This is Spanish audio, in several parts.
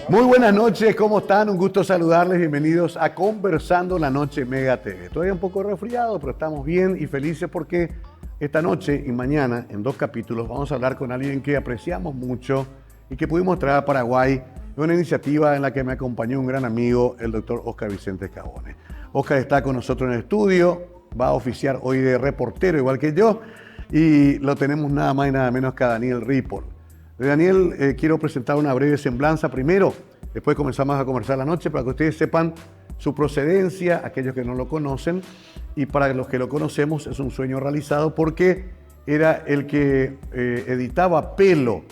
Muy buenas noches, ¿cómo están? Un gusto saludarles, bienvenidos a Conversando la Noche Mega TV. Todavía un poco resfriado, pero estamos bien y felices porque esta noche y mañana, en 2 capítulos, vamos a hablar con alguien que apreciamos mucho y que pudimos traer a Paraguay. Una iniciativa en la que me acompañó un gran amigo, el doctor Óscar Vicente Scavone. Óscar está con nosotros en el estudio, va a oficiar hoy de reportero igual que yo, y lo tenemos nada más y nada menos que a Daniel Ripoll. De Daniel quiero presentar una breve semblanza primero, después comenzamos a conversar la noche para que ustedes sepan su procedencia, aquellos que no lo conocen, y para los que lo conocemos es un sueño realizado porque era el que editaba Pelo,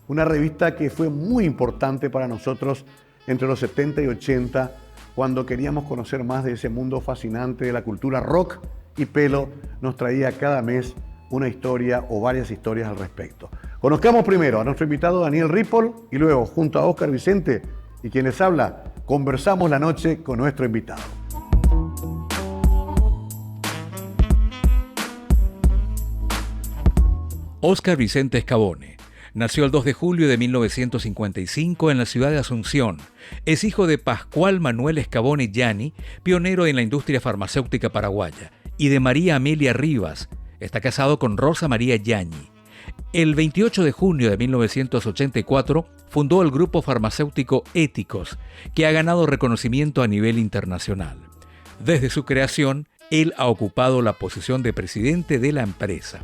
una revista que fue muy importante para nosotros entre los 70 y 80, cuando queríamos conocer más de ese mundo fascinante de la cultura rock, y Pelo nos traía cada mes una historia o varias historias al respecto. Conozcamos primero a nuestro invitado Daniel Ripoll y luego, junto a Óscar Vicente y quien les habla, conversamos la noche con nuestro invitado. Óscar Vicente Scavone nació el 2 de julio de 1955 en la ciudad de Asunción. Es hijo de Pascual Manuel Scavone Gianni, pionero en la industria farmacéutica paraguaya, y de María Amelia Rivas. Está casado con Rosa María Gianni. El 28 de junio de 1984 fundó el grupo farmacéutico Éticos, que ha ganado reconocimiento a nivel internacional. Desde su creación, él ha ocupado la posición de presidente de la empresa.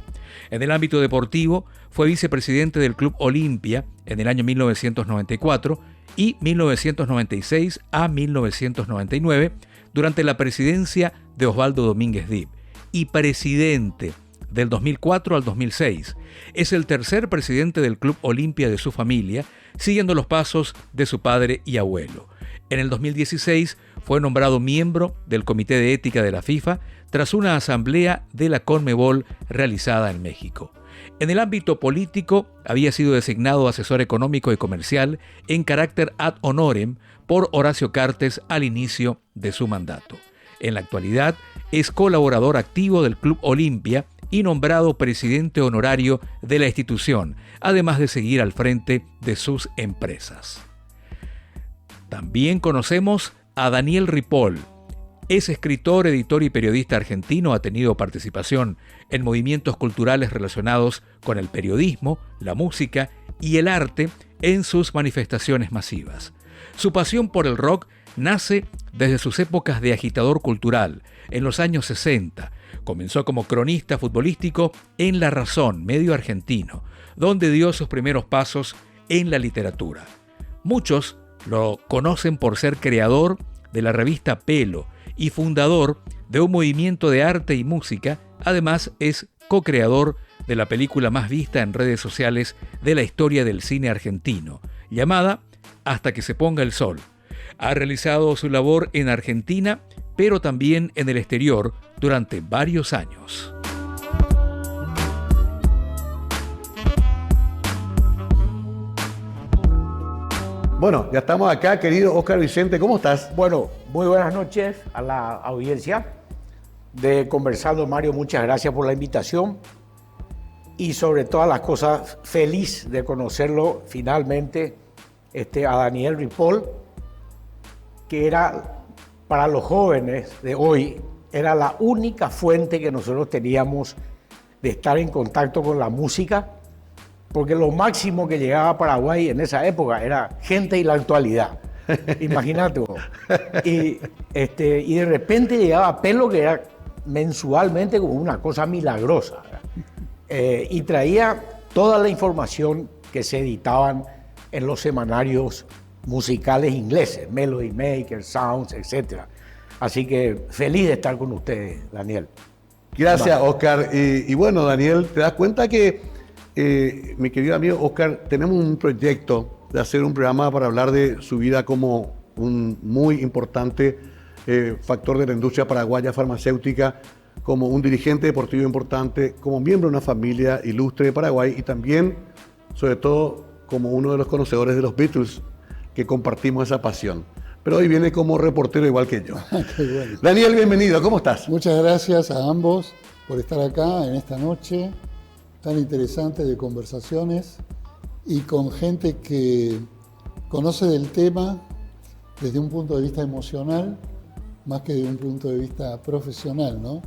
En el ámbito deportivo, fue vicepresidente del Club Olimpia en el año 1994 y 1996 a 1999 durante la presidencia de Osvaldo Domínguez Dib, y presidente del 2004 al 2006. Es el tercer presidente del Club Olimpia de su familia, siguiendo los pasos de su padre y abuelo. En el 2016 fue nombrado miembro del Comité de Ética de la FIFA tras una asamblea de la CONMEBOL realizada en México. En el ámbito político, había sido designado asesor económico y comercial en carácter ad honorem por Horacio Cartes al inicio de su mandato. En la actualidad, es colaborador activo del Club Olimpia y nombrado presidente honorario de la institución, además de seguir al frente de sus empresas. También conocemos a Daniel Ripoll. Es escritor, editor y periodista argentino. Ha tenido participación en movimientos culturales relacionados con el periodismo, la música y el arte en sus manifestaciones masivas. Su pasión por el rock nace desde sus épocas de agitador cultural, en los años 60. Comenzó como cronista futbolístico en La Razón, medio argentino, donde dio sus primeros pasos en la literatura. Muchos lo conocen por ser creador de la revista Pelo y fundador de un movimiento de arte y música. Además, es co-creador de la película más vista en redes sociales de la historia del cine argentino, llamada Hasta que se ponga el sol. Ha realizado su labor en Argentina, pero también en el exterior durante varios años. Bueno, ya estamos acá, querido Óscar Vicente, ¿cómo estás? Bueno, muy buenas noches a la audiencia de Conversando. Mario, muchas gracias por la invitación y sobre todas las cosas, feliz de conocerlo finalmente, a Daniel Ripoll, que era, para los jóvenes de hoy, era la única fuente que nosotros teníamos de estar en contacto con la música, porque lo máximo que llegaba a Paraguay en esa época era Gente y la Actualidad. Imagínate vos. Y de repente llegaba Pelo, que era mensualmente como una cosa milagrosa. Y traía toda la información que se editaban en los semanarios musicales ingleses, Melody Maker, Sounds, etc. Así que feliz de estar con ustedes, Daniel. Gracias, Óscar. Y bueno, Daniel, ¿te das cuenta que, mi querido amigo Óscar, tenemos un proyecto de hacer un programa para hablar de su vida como un muy importante factor de la industria paraguaya farmacéutica, como un dirigente deportivo importante, como miembro de una familia ilustre de Paraguay y también, sobre todo, como uno de los conocedores de los Beatles, que compartimos esa pasión. Pero hoy viene como reportero igual que yo. Bueno. Daniel, bienvenido, ¿cómo estás? Muchas gracias a ambos por estar acá en esta noche tan interesante de conversaciones y con gente que conoce del tema desde un punto de vista emocional, más que desde un punto de vista profesional, ¿no?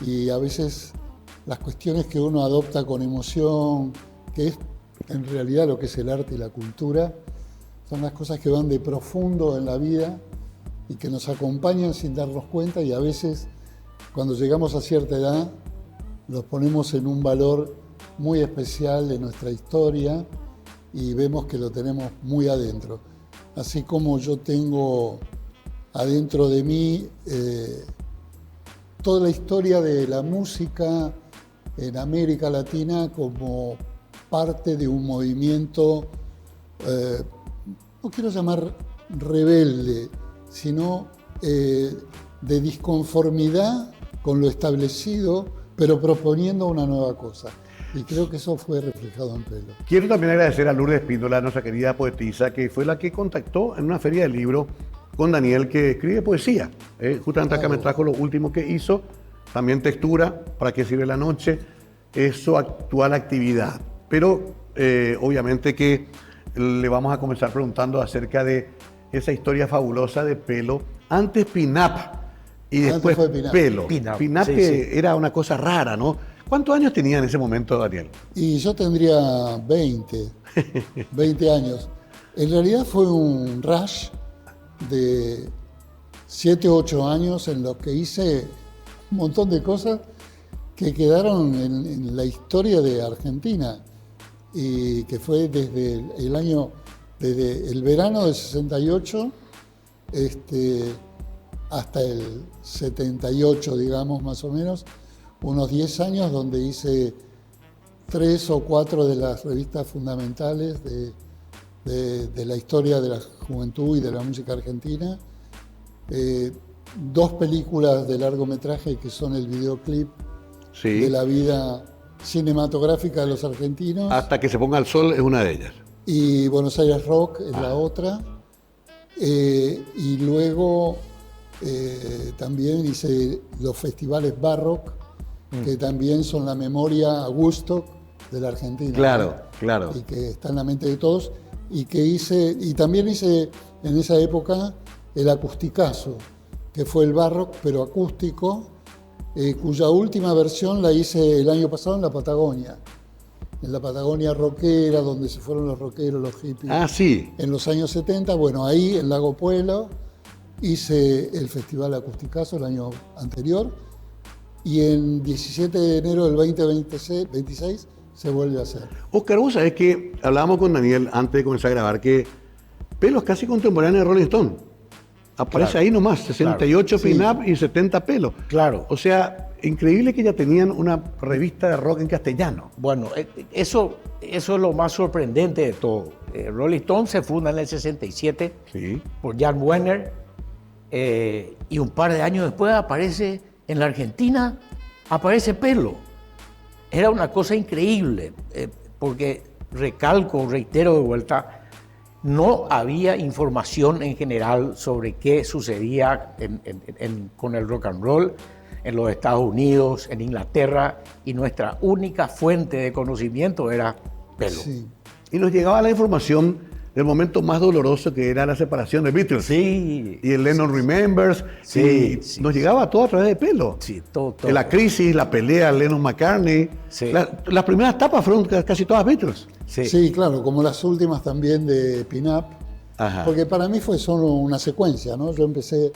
Y a veces las cuestiones que uno adopta con emoción, que es en realidad lo que es el arte y la cultura, son las cosas que van de profundo en la vida y que nos acompañan sin darnos cuenta, y a veces cuando llegamos a cierta edad los ponemos en un valor muy especial de nuestra historia y vemos que lo tenemos muy adentro. Así como yo tengo adentro de mí toda la historia de la música en América Latina como parte de un movimiento, no quiero llamar rebelde, sino de disconformidad con lo establecido, pero proponiendo una nueva cosa. Y creo que eso fue reflejado en Pelo. Quiero también agradecer a Lourdes Espíndola, nuestra querida poetisa, que fue la que contactó en una feria del libro con Daniel, que escribe poesía. Justamente acá me trajo lo último que hizo, también textura, para qué sirve la noche, es su actual actividad. Pero obviamente que le vamos a comenzar preguntando acerca de esa historia fabulosa de Pelo, antes Pin-Up y después Pelo. Pin-Up sí, que sí. era una cosa rara, ¿no? ¿Cuántos años tenía en ese momento, Daniel? Y yo tendría 20 años. En realidad fue un rush de 7 u 8 años en los que hice un montón de cosas que quedaron en la historia de Argentina, y que fue desde desde el verano del 68 hasta el 78, digamos, más o menos, unos 10 años donde hice 3 o 4 de las revistas fundamentales de la historia de la juventud y de la música argentina, 2 películas de largometraje que son el videoclip de la vida cinematográfica de los argentinos. Hasta que se ponga el sol es una de ellas. Y Buenos Aires Rock es la otra. Y luego también hice los festivales Barrock, que también son la memoria a Woodstock de la Argentina. Claro, ¿no? claro. Y que está en la mente de todos. Y también hice en esa época el Acusticazo, que fue el Barrock, pero acústico, cuya última versión la hice el año pasado en la Patagonia. En la Patagonia rockera, donde se fueron los rockeros, los hippies. Ah, sí. En los años 70, bueno, ahí en Lago Pueblo hice el Festival Acusticazo el año anterior, y el 17 de enero del 2026 se vuelve a hacer. Oscar, vos sabés que hablábamos con Daniel antes de comenzar a grabar que Pelo es casi contemporáneo de Rolling Stone. Aparece ahí nomás, 68 claro. Pin-Up y 70 Pelo. Claro. O sea, increíble que ya tenían una revista de rock en castellano. Bueno, eso es lo más sorprendente de todo. Rolling Stone se funda en el 67 Sí. por Jan Wenner, y un par de años después aparece en la Argentina, aparece Pelo. Era una cosa increíble, porque reitero de vuelta, no había información en general sobre qué sucedía con el rock and roll en los Estados Unidos, en Inglaterra, y nuestra única fuente de conocimiento era Pelo. Sí. Y nos llegaba la información del momento más doloroso, que era la separación de Beatles. Sí. Y el Lennon Remembers. Sí, y sí, nos llegaba todo a través de Pelo. Sí, todo. De la crisis, la pelea, Lennon-McCartney. Sí. Las primeras tapas fueron casi todas Beatles. Sí. Sí, claro, como las últimas también de Pin-Up, Ajá. porque para mí fue solo una secuencia, ¿no? Yo empecé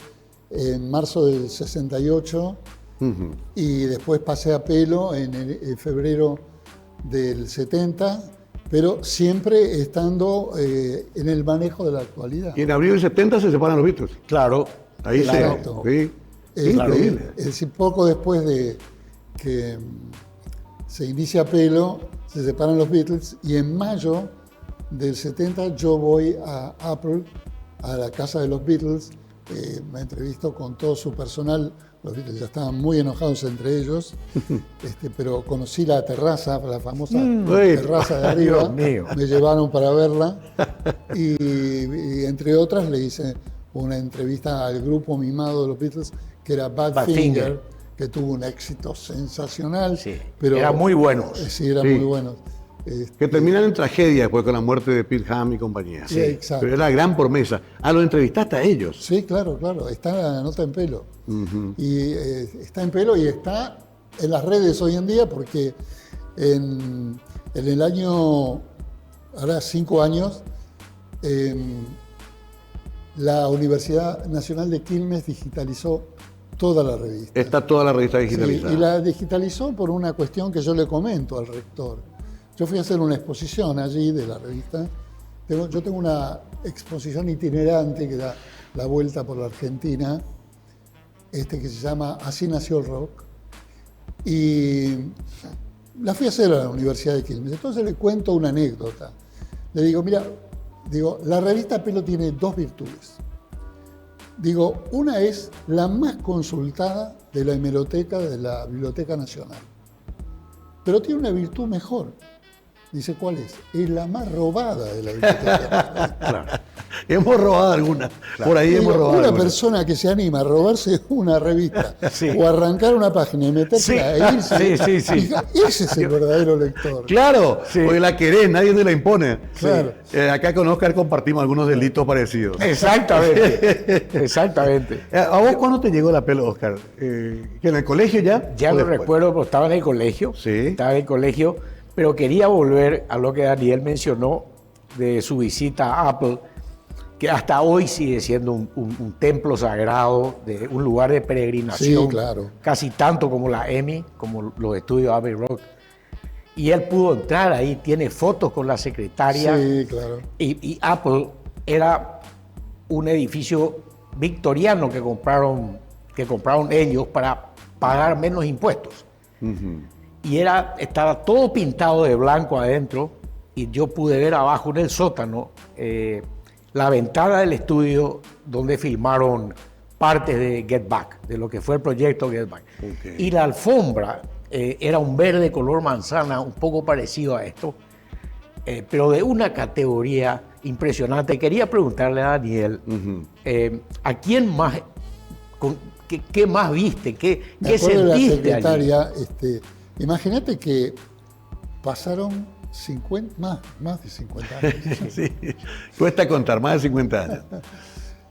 en marzo del 68 y después pasé a Pelo en febrero del 70, pero siempre estando en el manejo de la actualidad. Y en abril del 70 se separan los Beatles. Claro. Ahí Exacto. sí. Claro, Increíble. es decir, poco después de que se inicia Pelo, se separan los Beatles, y en mayo del 70 yo voy a Apple, a la casa de los Beatles, me entrevisto con todo su personal. Los Beatles ya estaban muy enojados entre ellos, pero conocí la terraza, la famosa terraza de arriba, Dios mío. me llevaron para verla, y entre otras le hice una entrevista al grupo mimado de los Beatles, que era Badfinger, que tuvo un éxito sensacional. Sí, pero eran muy buenos. Sí, eran Sí. muy buenos. Que terminan en tragedia después con la muerte de Pete Ham y compañía. Sí, exacto. Pero era la gran promesa. Ah, ¿lo entrevistaste a ellos? Sí, claro, está la nota en pelo. Y está en pelo y está en las redes hoy en día porque en el año, ahora 5 años, la Universidad Nacional de Quilmes digitalizó toda la revista. Está toda la revista digitalizada. Sí, y la digitalizó por una cuestión que yo le comento al rector. Yo fui a hacer una exposición allí de la revista. Yo tengo una exposición itinerante que da la vuelta por la Argentina, que se llama Así nació el rock. Y la fui a hacer a la Universidad de Quilmes. Entonces le cuento una anécdota. Le digo, mira, la revista Pelo tiene 2 virtudes. Digo, una es la más consultada de la hemeroteca de la Biblioteca Nacional. Pero tiene una virtud mejor. Dice, ¿cuál es? Es la más robada de la Biblioteca. Claro. Hemos robado alguna. Claro. Por ahí hemos robado una alguna. Persona que se anima a robarse una revista o arrancar una página y meterse a irse, diga, ese es el verdadero lector. Claro, porque la querés, nadie te la impone. Claro. Acá con Oscar compartimos algunos delitos parecidos. Exactamente. ¿A vos cuándo te llegó la Pelo, Oscar? ¿Que en el colegio ya? Ya lo recuerdo, pero estaba en el colegio. Sí. Estaba en el colegio, pero quería volver a lo que Daniel mencionó de su visita a Apple, que hasta hoy sigue siendo un templo sagrado, de un lugar de peregrinación, sí, claro. Casi tanto como la EMI, como los estudios Abbey Road. Y él pudo entrar ahí, tiene fotos con la secretaria. Sí, claro. Y Apple era un edificio victoriano que compraron ellos para pagar menos impuestos. Y estaba todo pintado de blanco adentro, y yo pude ver abajo en el sótano la ventana del estudio donde filmaron partes de Get Back, de lo que fue el proyecto Get Back. Okay. Y la alfombra era un verde color manzana, un poco parecido a esto, pero de una categoría impresionante. Quería preguntarle a Daniel, ¿a quién más, qué más viste? ¿Qué sentiste la secretaria, allí? Imagínate que pasaron más de 50 años. Sí, cuesta contar, más de 50 años.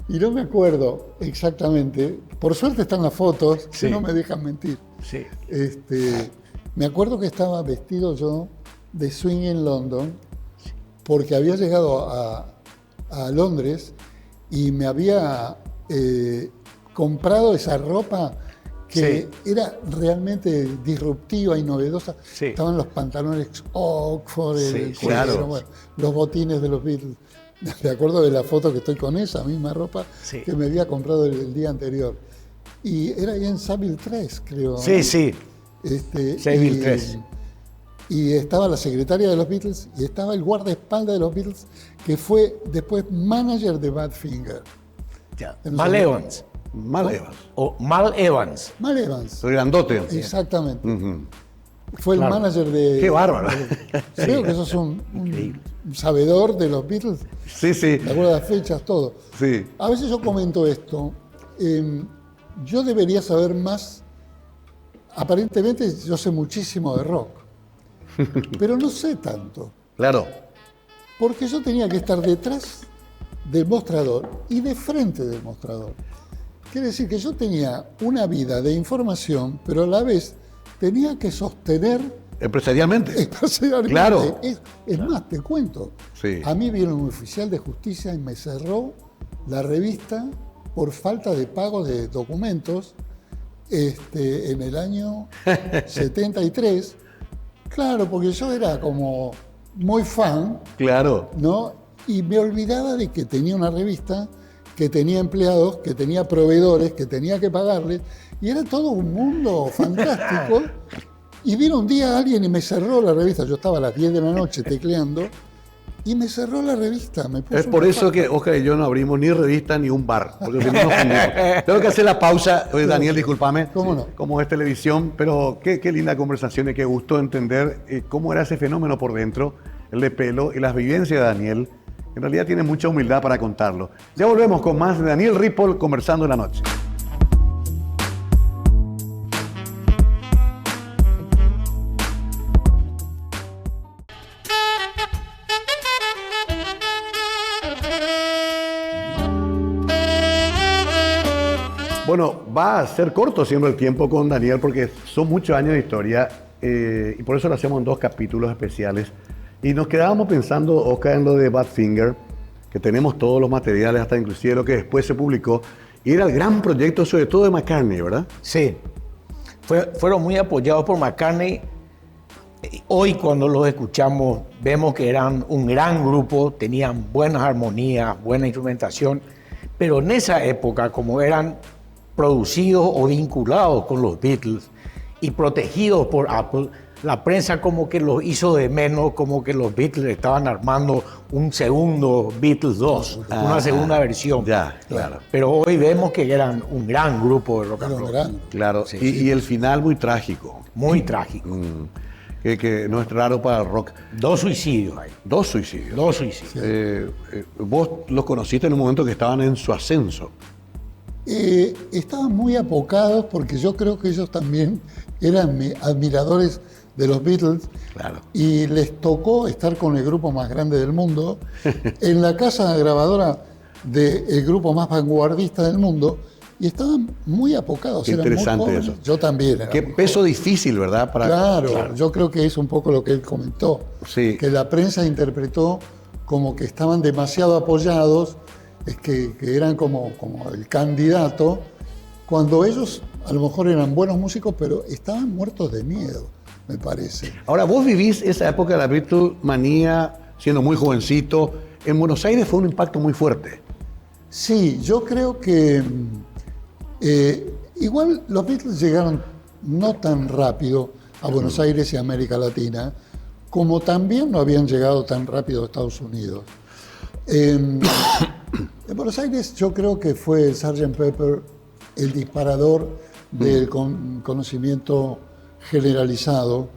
Y no me acuerdo exactamente, por suerte están las fotos, sí. Si no me dejan mentir. Sí. Me acuerdo que estaba vestido yo de swing en London, porque había llegado a Londres y me había comprado esa ropa que era realmente disruptiva y novedosa. Sí. Estaban los pantalones Oxford, claro. Los botines de los Beatles. Me acuerdo de la foto que estoy con esa misma ropa que me había comprado el día anterior. Y era ahí en Savile 3, creo. Sí, ¿no? sí. Savile 3. Y estaba la secretaria de los Beatles y estaba el guardaespaldas de los Beatles, que fue después manager de Badfinger. Mal Evans. Mal Evans. O Mal Evans. Mal Evans. El grandote. Exactamente. Fue el manager de... ¡Qué bárbaro! Creo que sos un sabedor de los Beatles. Sí, sí. De acuerdo a las fechas, todo. Sí. A veces yo comento esto. Yo debería saber más. Aparentemente yo sé muchísimo de rock. Pero no sé tanto. Claro. Porque yo tenía que estar detrás del mostrador y de frente del mostrador. Quiere decir que yo tenía una vida de información, pero a la vez tenía que sostener... Empresarialmente. Claro. Es más, te cuento. Sí. A mí vino un oficial de justicia y me cerró la revista por falta de pago de documentos en el año 73. Claro, porque yo era como muy fan. Claro. ¿No? Y me olvidaba de que tenía una revista, que tenía empleados, que tenía proveedores, que tenía que pagarles. Y era todo un mundo fantástico. Y vino un día alguien y me cerró la revista. Yo estaba a las 10 de la noche tecleando y me cerró la revista. Es por eso que Oscar y yo no abrimos ni revista ni un bar. Porque si no nos fundimos. Tengo que hacer la pausa. Oye, Daniel, discúlpame. ¿Cómo no? Como es televisión, pero qué linda conversación y qué gusto entender cómo era ese fenómeno por dentro, el de Pelo y las vivencias de Daniel. En realidad tiene mucha humildad para contarlo. Ya volvemos con más de Daniel Ripoll conversando en la noche. Bueno, va a ser corto siempre el tiempo con Daniel porque son muchos años de historia y por eso lo hacemos en 2 capítulos especiales. Y nos quedábamos pensando, Oscar, en lo de Badfinger, que tenemos todos los materiales, hasta inclusive lo que después se publicó, y era el gran proyecto sobre todo de McCartney, ¿verdad? Sí, fueron muy apoyados por McCartney. Hoy cuando los escuchamos vemos que eran un gran grupo, tenían buenas armonías, buena instrumentación, pero en esa época, como eran producidos o vinculados con los Beatles y protegidos por Apple, la prensa como que los hizo de menos, como que los Beatles estaban armando un segundo Beatles 2, una segunda versión. Ya, claro. Pero hoy vemos que eran un gran grupo de rock and roll. Claro, Sí, y el final muy trágico. Muy trágico. Que no es raro para el rock. 2 suicidios hay. 2 suicidios. 2 suicidios. Vos los conociste en un momento que estaban en su ascenso. Estaban muy apocados porque yo creo que ellos también eran admiradores de los Beatles. Claro. Y les tocó estar con el grupo más grande del mundo, en la casa grabadora del grupo más vanguardista del mundo, y estaban muy apocados. Qué interesante eso. Yo también. Qué peso difícil, ¿verdad? Claro, yo creo que es un poco lo que él comentó, Sí. que la prensa interpretó como que estaban demasiado apoyados, es que eran como el candidato, cuando ellos a lo mejor eran buenos músicos, pero estaban muertos de miedo, me parece. Ahora, vos vivís esa época de la Beatlemanía siendo muy jovencito. En Buenos Aires fue un impacto muy fuerte. Sí, yo creo que igual los Beatles llegaron no tan rápido a Buenos Aires y a América Latina, como también no habían llegado tan rápido a Estados Unidos. En Buenos Aires yo creo que fue el Sgt. Pepper el disparador del conocimiento generalizado.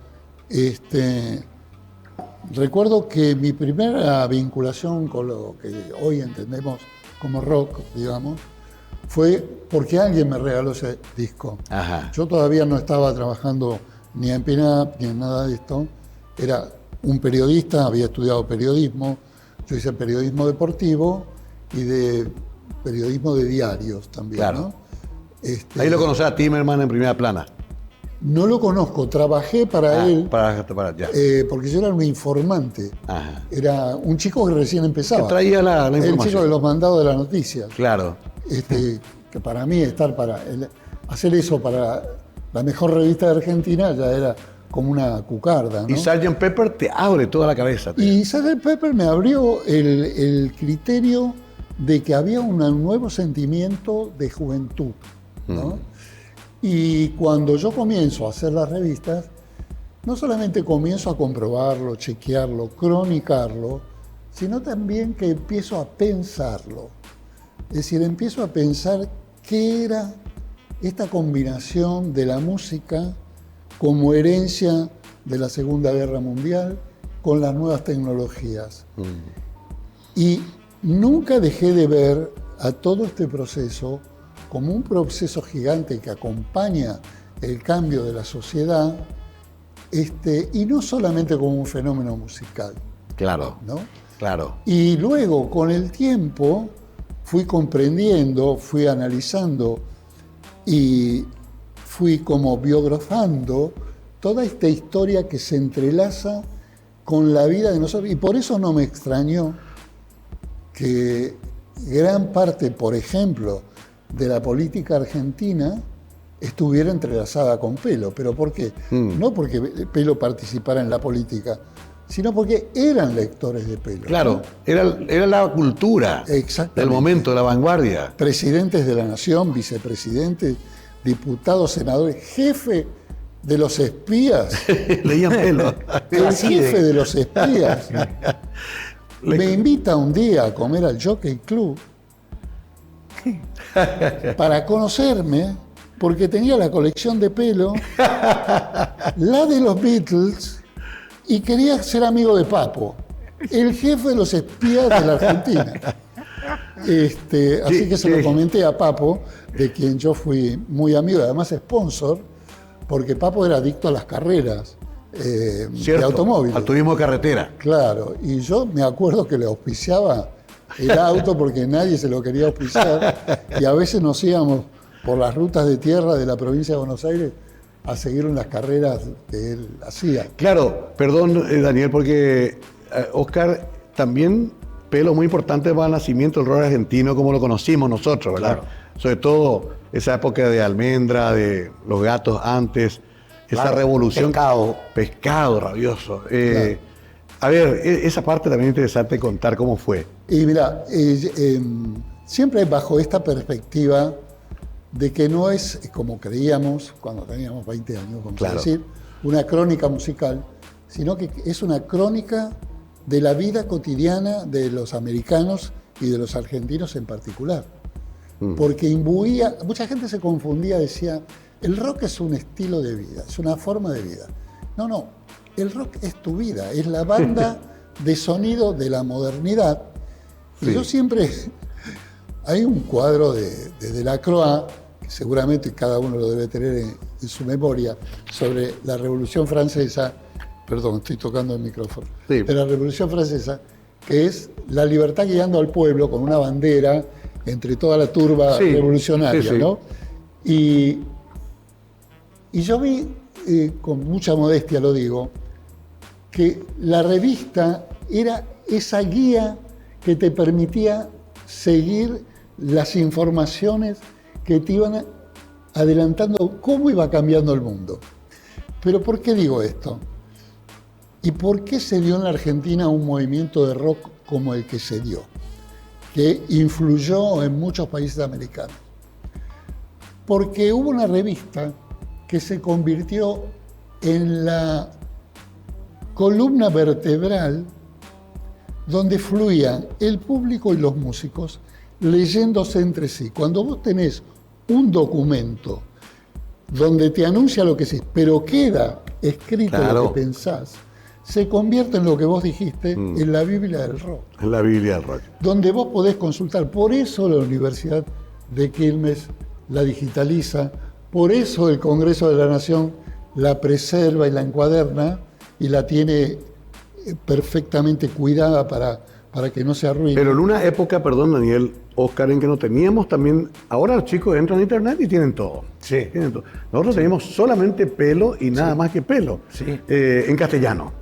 Recuerdo que mi primera vinculación con lo que hoy entendemos como rock, digamos, fue porque alguien me regaló ese disco. Ajá. Yo todavía no estaba trabajando ni en pin-up ni en nada de esto. Era un periodista, había estudiado periodismo. Yo hice periodismo deportivo y de periodismo de diarios también. Claro. ¿no? Ahí lo conocés a Timmerman en primera plana. No lo conozco, trabajé para él, Ya. porque yo era un informante. Ajá. Era un chico que recién empezaba. Que traía la El información. chico de los mandados de las noticias. Claro. Que para mí hacer eso para la mejor revista de Argentina ya era como una cucarda, ¿no? Y Sgt. Pepper te abre toda la cabeza. Tío. Y Sgt. Pepper me abrió el criterio de que había un nuevo sentimiento de juventud, ¿no? Y cuando yo comienzo a hacer las revistas, no solamente comienzo a comprobarlo, chequearlo, cronicarlo, sino también que empiezo a pensarlo. Es decir, empiezo a pensar qué era esta combinación de la música como herencia de la Segunda Guerra Mundial con las nuevas tecnologías. Y nunca dejé de ver a todo este proceso como un proceso gigante que acompaña el cambio de la sociedad, y no solamente como un fenómeno musical. Claro. ¿No? Claro. Y luego, con el tiempo, fui comprendiendo, fui analizando y fui como biografando toda esta historia que se entrelaza con la vida de nosotros. Y por eso no me extrañó que gran parte, por ejemplo, de la política argentina estuviera entrelazada con Pelo. ¿Pero por qué? No porque Pelo participara en la política, sino porque eran lectores de Pelo. Claro, ¿no? era la cultura del momento, la vanguardia. Presidentes de la nación, vicepresidentes, diputados, senadores, jefe de los espías. Leían Pelo. El jefe de los espías me invita un día a comer al Jockey Club para conocerme, porque tenía la colección de Pelo, la de los Beatles, y quería ser amigo de Papo, el jefe de los espías de la Argentina. Así que se lo comenté a Papo, de quien yo fui muy amigo, además sponsor, porque Papo era adicto a las carreras de automóviles. Al turismo de carretera. Claro, y yo me acuerdo que le auspiciaba el auto porque nadie se lo quería auspiciar, y a veces nos íbamos por las rutas de tierra de la provincia de Buenos Aires a seguir en las carreras que él hacía. Claro, perdón, Daniel, porque Oscar también pelo muy importante para el nacimiento del rock argentino como lo conocimos nosotros, ¿verdad? Claro. Sobre todo esa época de Almendra, de Los Gatos antes, esa Claro, revolución. Pescado. Rabioso. Claro. A ver, esa parte también es interesante contar cómo fue. Y mira, siempre bajo esta perspectiva de que no es como creíamos cuando teníamos 20 años, vamos a decir, una crónica musical, sino que es una crónica de la vida cotidiana de los americanos y de los argentinos en particular. Porque imbuía, mucha gente se confundía, decía, el rock es un estilo de vida, es una forma de vida. No, el rock es tu vida, es la banda de sonido de la modernidad. Y yo siempre, hay un cuadro de Delacroix, que seguramente cada uno lo debe tener en su memoria, sobre la Revolución Francesa, perdón, estoy tocando el micrófono, de la Revolución Francesa, que es la libertad guiando al pueblo con una bandera entre toda la turba revolucionaria, ¿no? Y yo vi, con mucha modestia lo digo, que la revista era esa guía que te permitía seguir las informaciones que te iban adelantando cómo iba cambiando el mundo. Pero ¿por qué digo esto? ¿Y por qué se dio en la Argentina un movimiento de rock como el que se dio? Que influyó en muchos países americanos. Porque hubo una revista que se convirtió en la columna vertebral donde fluían el público y los músicos leyéndose entre sí. Cuando vos tenés un documento donde te anuncia lo que decís, pero queda escrito lo que pensás, se convierte en lo que vos dijiste, en la Biblia del rock. En la Biblia del rock. Donde vos podés consultar. Por eso la Universidad de Quilmes la digitaliza, por eso el Congreso de la Nación la preserva y la encuaderna y la tiene perfectamente cuidada para que no se arruine. Pero en una época, perdón Daniel, Oscar, en que no teníamos también, ahora los chicos entran a internet y tienen todo. Sí. Tienen todo. Nosotros teníamos solamente pelo y nada más que pelo, en castellano.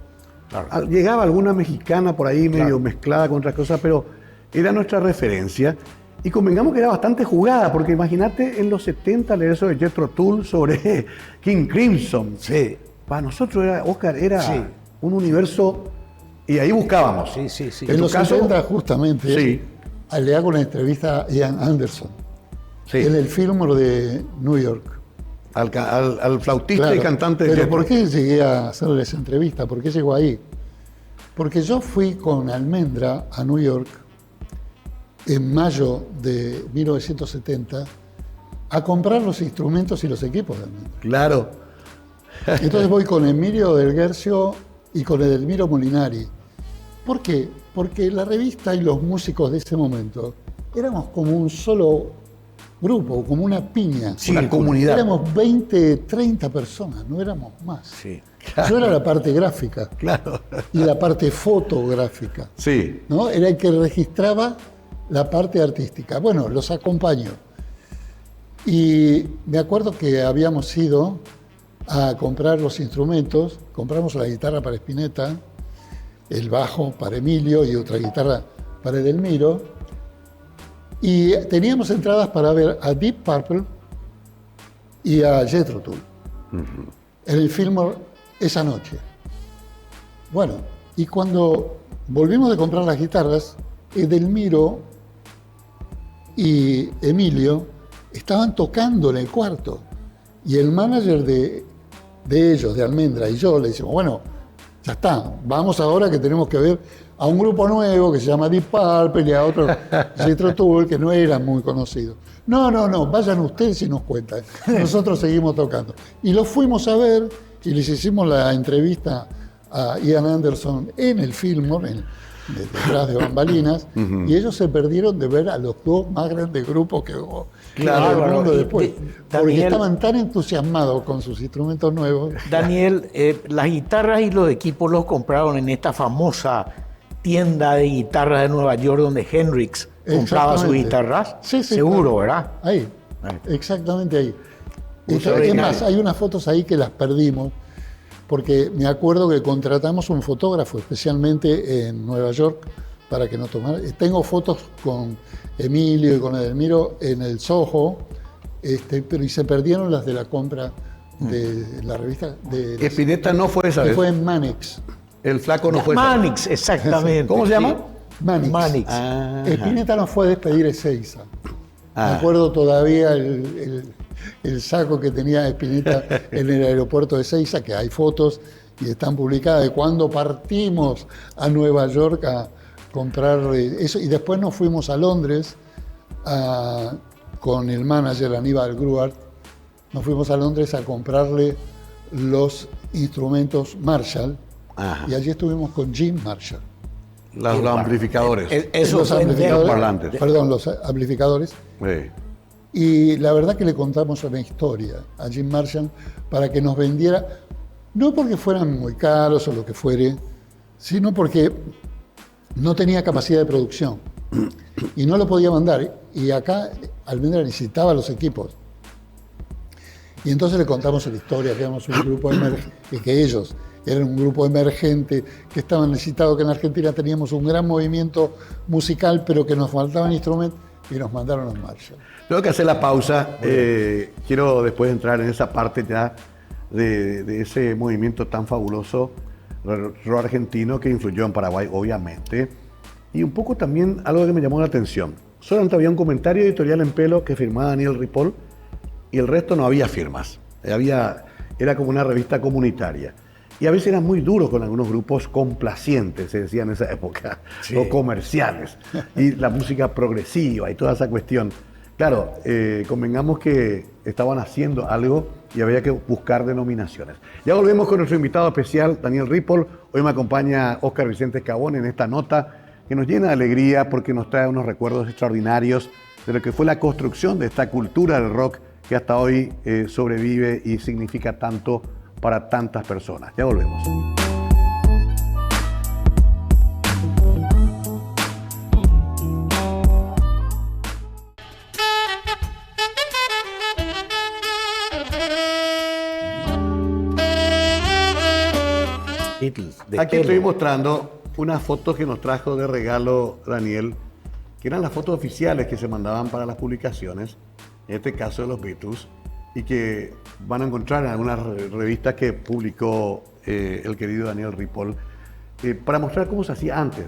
Claro. Llegaba alguna mexicana por ahí medio mezclada con otras cosas, pero era nuestra referencia. Y convengamos que era bastante jugada, porque imagínate en los 70 leer eso de Jethro Tull sobre King Crimson. Sí. Para nosotros, Oscar, era un universo, y ahí buscábamos. Sí. En los 70 justamente, Sí. le hago una entrevista a Ian Anderson, en el Fillmore de New York. Al flautista y cantante de Pero Jethro. ¿por qué llegué a hacerle esa entrevista? ¿Por qué llegó ahí? Porque yo fui con Almendra a New York en mayo de 1970 a comprar los instrumentos y los equipos de Almendra. Claro. Entonces voy con Emilio del Guercio y con Edelmiro Molinari. ¿Por qué? Porque la revista y los músicos de ese momento éramos como un solo grupo, como una piña. Una comunidad. Éramos 20, 30 personas, no éramos más. Sí. Yo era la parte gráfica y la parte fotográfica. Sí. ¿No? Era el que registraba la parte artística. Bueno, los acompaño. Y me acuerdo que habíamos ido a comprar los instrumentos, compramos la guitarra para Spinetta, el bajo para Emilio y otra guitarra para Edelmiro, y teníamos entradas para ver a Deep Purple y a Jethro Tull en el Fillmore esa noche. Bueno, y cuando volvimos de comprar las guitarras, Edelmiro y Emilio estaban tocando en el cuarto, y el manager de ellos, de Almendra, y yo le decimos, bueno, ya está, vamos ahora que tenemos que ver a un grupo nuevo que se llama Deep Purple y a otro Jethro Tull, que no eran muy conocidos. No, vayan ustedes y nos cuentan. Nosotros seguimos tocando. Y los fuimos a ver y les hicimos la entrevista a Ian Anderson en el Fillmore, detrás de bambalinas, y ellos se perdieron de ver a los dos más grandes grupos que hubo en el mundo después. Porque estaban tan entusiasmados con sus instrumentos nuevos. Daniel, las guitarras y los equipos los compraron en esta famosa tienda de guitarras de Nueva York donde Hendrix compraba sus guitarras. Sí, seguro, claro. ¿verdad? Ahí. Ahí está. Exactamente ahí. Un Es extraordinario. más, hay unas fotos ahí que las perdimos, porque me acuerdo que contratamos un fotógrafo especialmente en Nueva York para que nos tomara. Tengo fotos con Emilio y con Edelmiro en el Soho, pero y se perdieron las de la compra de la revista. Spinetta no fue esa que vez. fue en Manix. El flaco no fue esa vez. Manix, exactamente. ¿Cómo se llama? Manix. Manix. Ah, Spinetta nos fue a despedir a Ezeiza. Ah. Me acuerdo todavía el saco que tenía Spinetta en el aeropuerto de Ezeiza, que hay fotos y están publicadas de cuando partimos a Nueva York a comprar eso. Y después nos fuimos a Londres con el manager Aníbal Gruart. Nos fuimos a Londres a comprarle los instrumentos Marshall. Ajá. Y allí estuvimos con Jim Marshall. Los amplificadores. Eso los fue en amplificadores, Denver. parlantes. perdón, los amplificadores. Sí. Y la verdad que le contamos una historia a Jim Marshall para que nos vendiera, no porque fueran muy caros o lo que fuere, sino porque no tenía capacidad de producción y no lo podía mandar. Y acá Almendra necesitaba los equipos. Y entonces le contamos la historia, que éramos un grupo y que ellos eran un grupo emergente, que estaban necesitados, que en Argentina teníamos un gran movimiento musical, pero que nos faltaban instrumentos, y nos mandaron a Marshall. Tengo que hacer la pausa. Quiero después entrar en esa parte ya de ese movimiento tan fabuloso rock argentino que influyó en Paraguay, obviamente. Y un poco también algo que me llamó la atención. Solamente había un comentario editorial en Pelo que firmaba Daniel Ripoll y el resto no había firmas. Era como una revista comunitaria. Y a veces eran muy duros con algunos grupos complacientes, se decía en esa época, Sí. o comerciales. Y la música progresiva y toda esa cuestión. Claro, convengamos que estaban haciendo algo y había que buscar denominaciones. Ya volvemos con nuestro invitado especial, Daniel Ripoll. Hoy me acompaña Óscar Vicente Scavone en esta nota que nos llena de alegría porque nos trae unos recuerdos extraordinarios de lo que fue la construcción de esta cultura del rock que hasta hoy sobrevive y significa tanto para tantas personas. Ya volvemos. Beatles, de Aquí Pelo. estoy mostrando unas fotos que nos trajo de regalo Daniel, que eran las fotos oficiales que se mandaban para las publicaciones, en este caso de los Beatles, y que van a encontrar en algunas revistas que publicó el querido Daniel Ripoll, para mostrar cómo se hacía antes.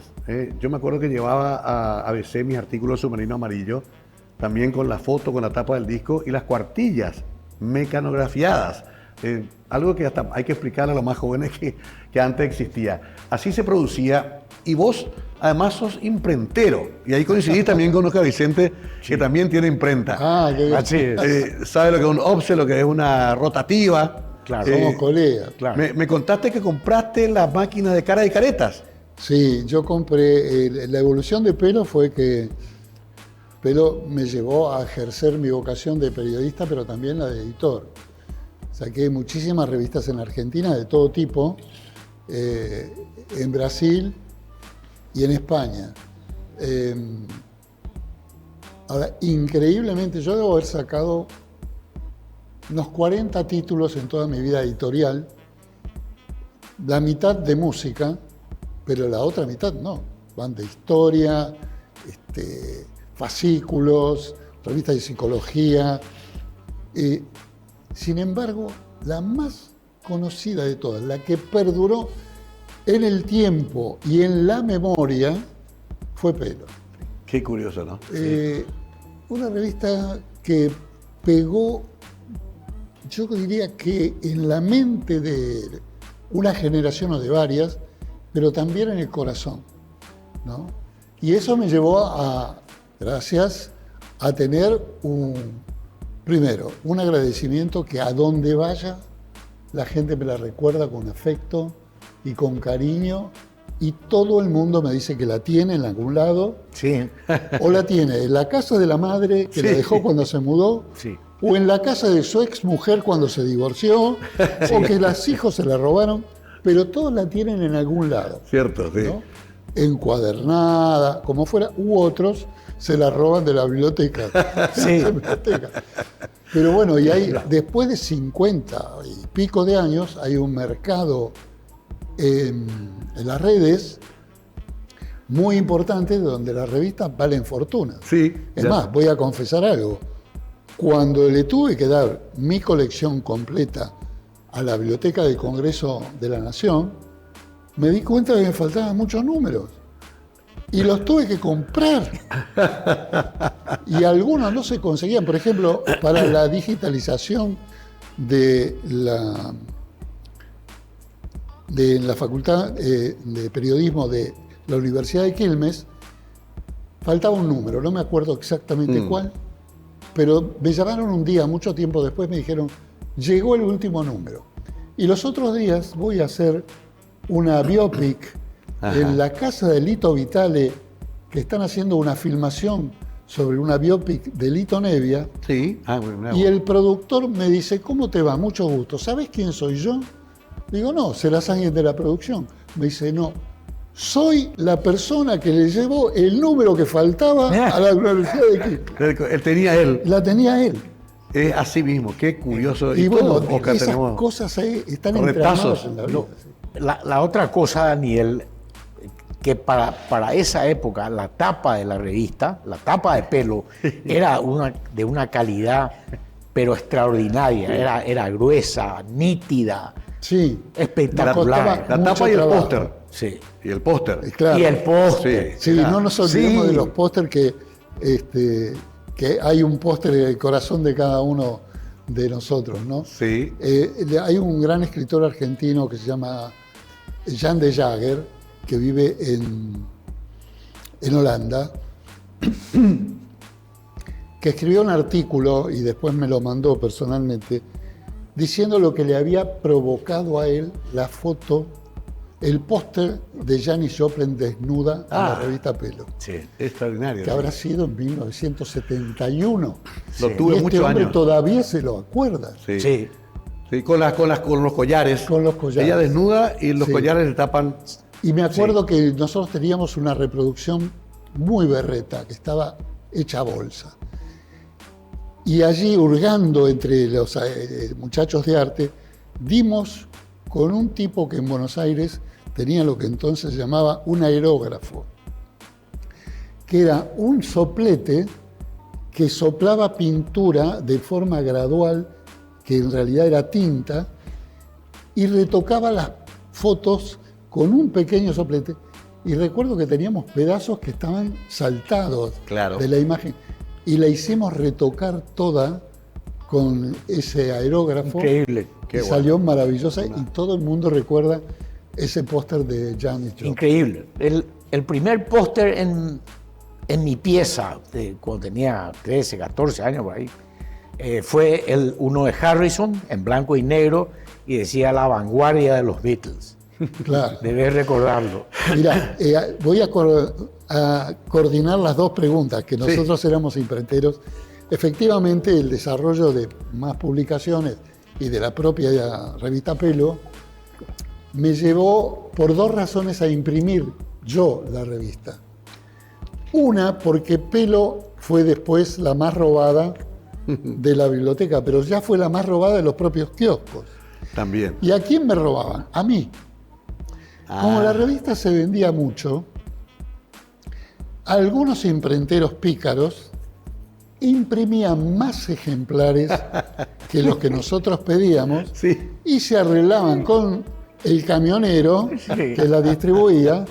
Yo me acuerdo que llevaba a ABC mis artículos Submarino Amarillo, también con la foto, con la tapa del disco y las cuartillas mecanografiadas. Algo que hasta hay que explicarle a los más jóvenes que antes existía. Así se producía y vos además sos imprentero. Y ahí coincidís también con Óscar Vicente, que también tiene imprenta. Ah, qué bien. Así es. Sabe lo que es un offset, lo que es una rotativa. Claro. Somos colegas. Claro. Me contaste que compraste la máquina de cara y caretas. Sí, yo compré, la evolución de Pelo fue que Pelo me llevó a ejercer mi vocación de periodista, pero también la de editor. Saqué muchísimas revistas en Argentina de todo tipo, en Brasil y en España. Ahora, increíblemente, yo debo haber sacado unos 40 títulos en toda mi vida editorial, la mitad de música, pero la otra mitad no. Van de historia, fascículos, revistas de psicología. Sin embargo, la más conocida de todas, la que perduró en el tiempo y en la memoria, fue Pelo. Qué curioso, ¿no? Una revista que pegó, yo diría que en la mente de una generación o de varias, pero también en el corazón, ¿no? Y eso me llevó gracias a tener primero, un agradecimiento que a donde vaya la gente me la recuerda con afecto y con cariño y todo el mundo me dice que la tiene en algún lado Sí, o la tiene en la casa de la madre que la dejó cuando se mudó sí. o en la casa de su ex mujer cuando se divorció o que los hijos se la robaron, pero todos la tienen en algún lado. Cierto, sí. ¿No? Encuadernada, como fuera, u otros se la roban de la biblioteca. Sí. Pero bueno, y hay, después de 50 y pico de años, hay un mercado en las redes muy importante donde las revistas valen fortuna. Sí. Es más, voy a confesar algo. Cuando le tuve que dar mi colección completa a la Biblioteca del Congreso de la Nación, me di cuenta de que me faltaban muchos números. Y los tuve que comprar. Y algunos no se conseguían. Por ejemplo, para la digitalización de la Facultad de Periodismo de la Universidad de Quilmes, faltaba un número, no me acuerdo exactamente cuál, pero me llamaron un día, mucho tiempo después, me dijeron, llegó el último número. Y los otros días voy a hacer una biopic en la casa de Lito Vitale, que están haciendo una filmación sobre una biopic de Lito Nevia. Sí. Bueno. Y el productor me dice, ¿cómo te va? Mucho gusto. ¿Sabes quién soy yo? Digo, no, serás alguien de la producción. Me dice, no, soy la persona que le llevó el número que faltaba a la Universidad de Quilmes. Él tenía él. La tenía él. Es así mismo, qué curioso. Y bueno, todo, Oscar, esas tenemos cosas ahí están retazos. entramadas en la vida. La otra cosa, Daniel, que para esa época la tapa de la revista, la tapa de Pelo, era de una calidad pero extraordinaria, era gruesa, nítida, Sí. espectacular. La Mucho tapa y el trabajo. póster. Sí. Y el póster. Claro. Y el póster. Sí, no nos olvidemos Sí. de los póster que hay un póster en el corazón de cada uno de nosotros, ¿no? Sí. Hay un gran escritor argentino que se llama Jan de Jager, que vive en Holanda, que escribió un artículo y después me lo mandó personalmente, diciendo lo que le había provocado a él la foto, el póster de Janis Joplin desnuda en la revista Pelo, Sí. Extraordinario. que habrá sido en 1971. Lo Y tuve este muchos hombre años. todavía se lo acuerda. Sí. Sí. Sí, con los collares. Con los collares. Ella desnuda y los Sí. collares le tapan. Y me acuerdo que nosotros teníamos una reproducción muy berreta, que estaba hecha bolsa. Y allí, hurgando entre los muchachos de arte, dimos con un tipo que en Buenos Aires tenía lo que entonces se llamaba un aerógrafo, que era un soplete que soplaba pintura de forma gradual, que en realidad era tinta, y retocaba las fotos con un pequeño soplete. Y recuerdo que teníamos pedazos que estaban saltados Claro. de la imagen. Y la hicimos retocar toda con ese aerógrafo. Increíble. Qué Y bueno. salió maravillosa y todo el mundo recuerda ese póster de Janis Joplin. Increíble. El primer póster en mi pieza, cuando tenía 13, 14 años por ahí, fue uno de Harrison, en blanco y negro, y decía la vanguardia de los Beatles. Claro. Debes recordarlo. Mira, voy a coordinar las dos preguntas, que nosotros éramos imprenteros. Efectivamente, el desarrollo de más publicaciones y de la propia revista Pelo me llevó por dos razones a imprimir yo la revista. Una, porque Pelo fue después la más robada de la biblioteca, pero ya fue la más robada de los propios kioscos. También. ¿Y a quién me robaban? A mí. Como la revista se vendía mucho, algunos imprenteros pícaros imprimían más ejemplares que los que nosotros pedíamos Sí. y se arreglaban con el camionero que la distribuía.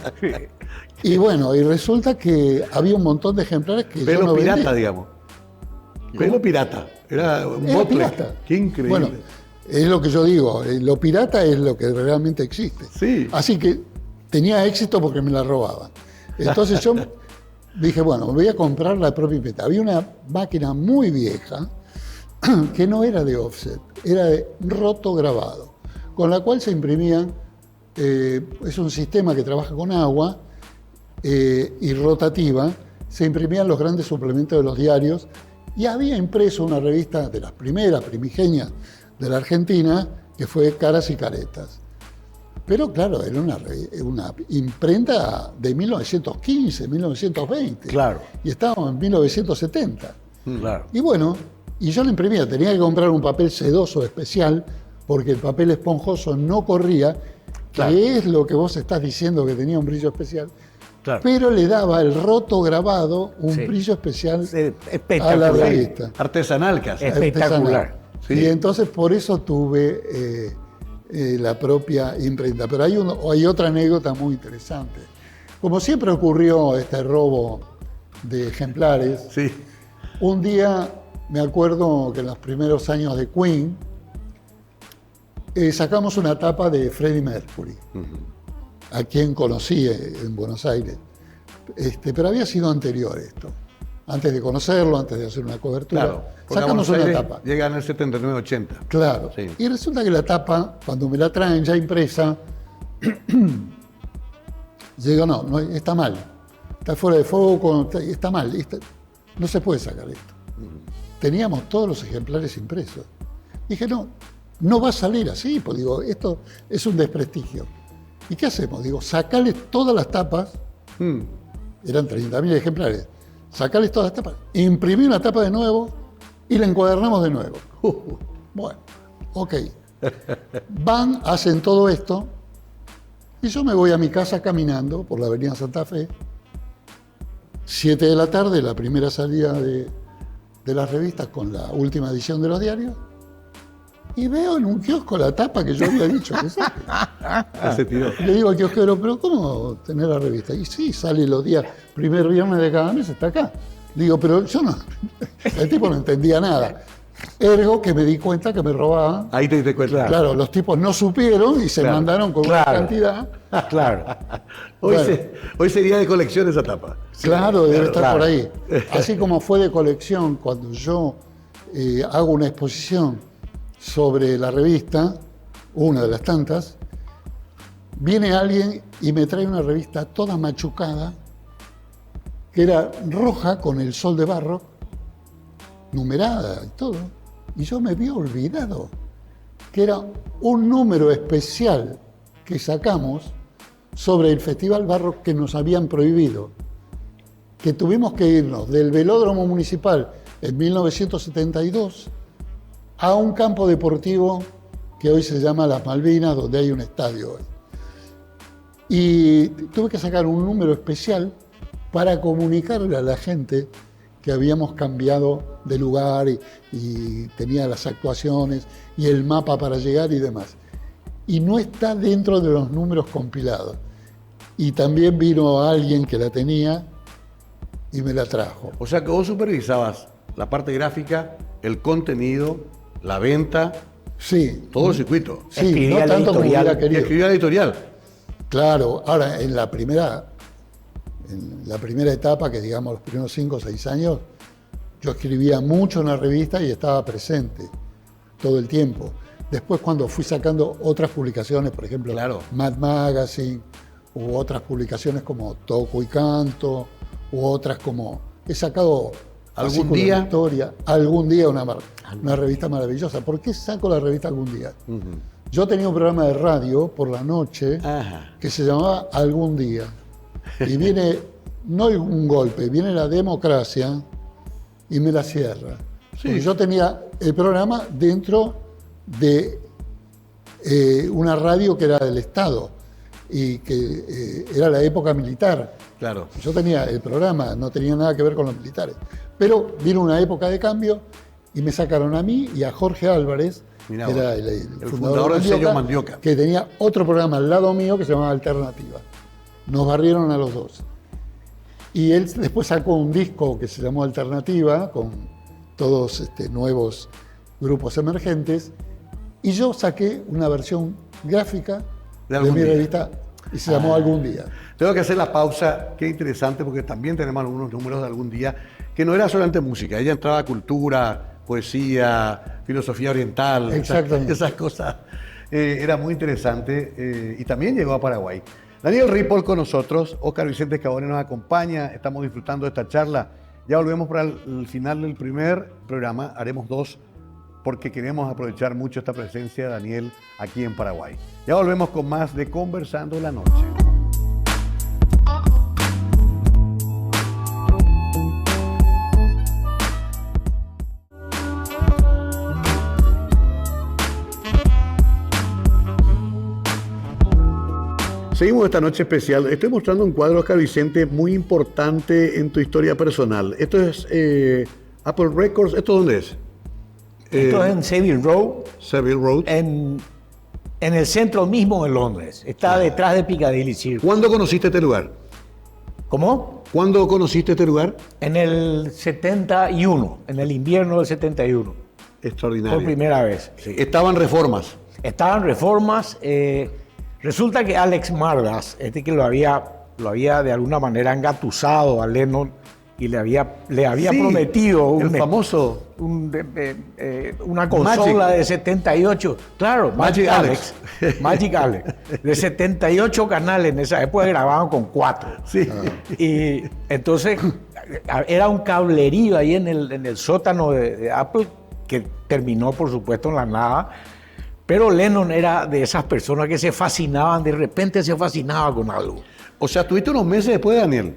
Y bueno, y resulta que había un montón de ejemplares que yo Pelo no pirata, vendía. digamos. Pelo pirata. Era un Era bootleg. pirata. Qué increíble. Bueno, es lo que yo digo, lo pirata es lo que realmente existe. Sí. Así que tenía éxito porque me la robaban. Entonces yo dije, bueno, me voy a comprar la propia imprenta. Había una máquina muy vieja que no era de offset, era de roto grabado, con la cual se imprimían, es un sistema que trabaja con agua y rotativa, se imprimían los grandes suplementos de los diarios y había impreso una revista de las primeras, primigenias de la Argentina, que fue Caras y Caretas. Pero claro, era una imprenta de 1915, 1920. Claro. Y estábamos en 1970. Claro. Y bueno, y yo la imprimía, tenía que comprar un papel sedoso especial porque el papel esponjoso no corría, Claro. que es lo que vos estás diciendo que tenía un brillo especial, Claro. pero le daba el roto grabado un Sí. brillo especial Sí, a la espectacular. revista. Artesanal casi. Espectacular. Sí. Y entonces por eso tuve la propia imprenta. Pero hay otra anécdota muy interesante. Como siempre ocurrió este robo de ejemplares, Sí. un día me acuerdo que en los primeros años de Queen sacamos una tapa de Freddie Mercury, a quien conocí en Buenos Aires. Pero había sido anterior esto. Antes de conocerlo, antes de hacer una cobertura, Claro. Porque a sacamos Buenos una Aires tapa. llega en el 79-80. Claro. Sí. Y resulta que la tapa, cuando me la traen ya impresa, yo digo, no, está mal. Está fuera de foco, está mal. No se puede sacar esto. Teníamos todos los ejemplares impresos. Dije, no va a salir así. Pues digo, esto es un desprestigio. ¿Y qué hacemos? Digo, sacarle todas las tapas, eran 30.000 ejemplares, sacarles todas las tapas, imprimí una tapa de nuevo y la encuadernamos de nuevo. Bueno, ok. Van, hacen todo esto y yo me voy a mi casa caminando por la avenida Santa Fe. 7 de la tarde, la primera salida de las revistas con la última edición de los diarios. Y veo en un kiosco la tapa que yo había dicho que saque. Ese tío. Y le digo al kiosquero, pero ¿cómo tener la revista? Y sí, sale los días, primer viernes de cada mes está acá. Le digo, pero yo no, el tipo no entendía nada. Ergo que me di cuenta que me robaban. Ahí te diste cuenta. Claro, los tipos no supieron y se Claro. mandaron con Claro. una cantidad. Claro. Hoy, Bueno. hoy sería de colección esa tapa. Claro, debe estar claro. por ahí. Así como fue de colección cuando yo hago una exposición sobre la revista, una de las tantas, viene alguien y me trae una revista toda machucada, que era roja con el sol de barro, numerada y todo. Y yo me había olvidado que era un número especial que sacamos sobre el Festival Barro que nos habían prohibido. Que tuvimos que irnos del velódromo municipal en 1972 a un campo deportivo que hoy se llama Las Malvinas, donde hay un estadio hoy. Y tuve que sacar un número especial para comunicarle a la gente que habíamos cambiado de lugar y tenía las actuaciones y el mapa para llegar y demás. Y no está dentro de los números compilados. Y también vino alguien que la tenía y me la trajo. O sea que vos supervisabas la parte gráfica, el contenido, la venta, Sí, todo el circuito. sí, Escribía no la tanto como editorial. hubiera Y querido. escribía la editorial. Claro, ahora en la primera etapa, que digamos los primeros 5 o 6 años, yo escribía mucho en la revista y estaba presente todo el tiempo. Después cuando fui sacando otras publicaciones, por ejemplo, Claro. Mad Magazine, u otras publicaciones como Toco y Canto, u otras como... He sacado ¿Algún Fascículo de día? Historia, algún día una revista maravillosa. ¿Por qué saco la revista Algún Día? Yo tenía un programa de radio por la noche Ajá. que se llamaba Algún Día. Y viene, no un golpe, viene la democracia y me la cierra. Sí. Porque yo tenía el programa dentro de una radio que era del Estado y que era la época militar. Claro. Yo tenía el programa, no tenía nada que ver con los militares. Pero vino una época de cambio y me sacaron a mí y a Jorge Álvarez, Mirá que vos, era el fundador del sello Mandioca. que tenía otro programa al lado mío que se llamaba Alternativa. Nos barrieron a los dos. Y él después sacó un disco que se llamó Alternativa, con todos nuevos grupos emergentes, y yo saqué una versión gráfica De de Algún mi Día. revista y se llamó Algún Día. Tengo que hacer la pausa, qué interesante, porque también tenemos algunos números de Algún Día, que no era solamente música, ella entraba cultura, poesía, filosofía oriental, Exactamente. esas cosas. Era muy interesante y también llegó a Paraguay. Daniel Ripoll con nosotros, Óscar Vicente Scavone nos acompaña, estamos disfrutando de esta charla. Ya volvemos para el final del primer programa, haremos 2 porque queremos aprovechar mucho esta presencia de Daniel aquí en Paraguay. Ya volvemos con más de Conversando la Noche. Seguimos esta noche especial. Estoy mostrando un cuadro, Oscar Vicente, muy importante en tu historia personal. Esto es Apple Records. ¿Esto dónde es? Esto es en Savile Row, Savile Road. en el centro mismo de Londres. Está detrás de Piccadilly Circus. ¿Cuándo conociste este lugar? ¿Cómo? ¿Cuándo conociste este lugar? En el 71, en el invierno del 71. Extraordinario. Por primera vez. Sí. Estaban reformas. Estaban reformas. Resulta que Alex Mardas, que lo había de alguna manera engatusado a Lennon y le había Sí, prometido el famoso una consola Magic. de 78. Claro, Magic Alex. Magic Alex. De 78 canales, en esa época grababan con 4. Sí. Y entonces era un cablerío ahí en el sótano de Apple que terminó, por supuesto, en la nada. Pero Lennon era de esas personas que se fascinaban, de repente se fascinaba con algo. O sea, tuviste unos meses después de Daniel.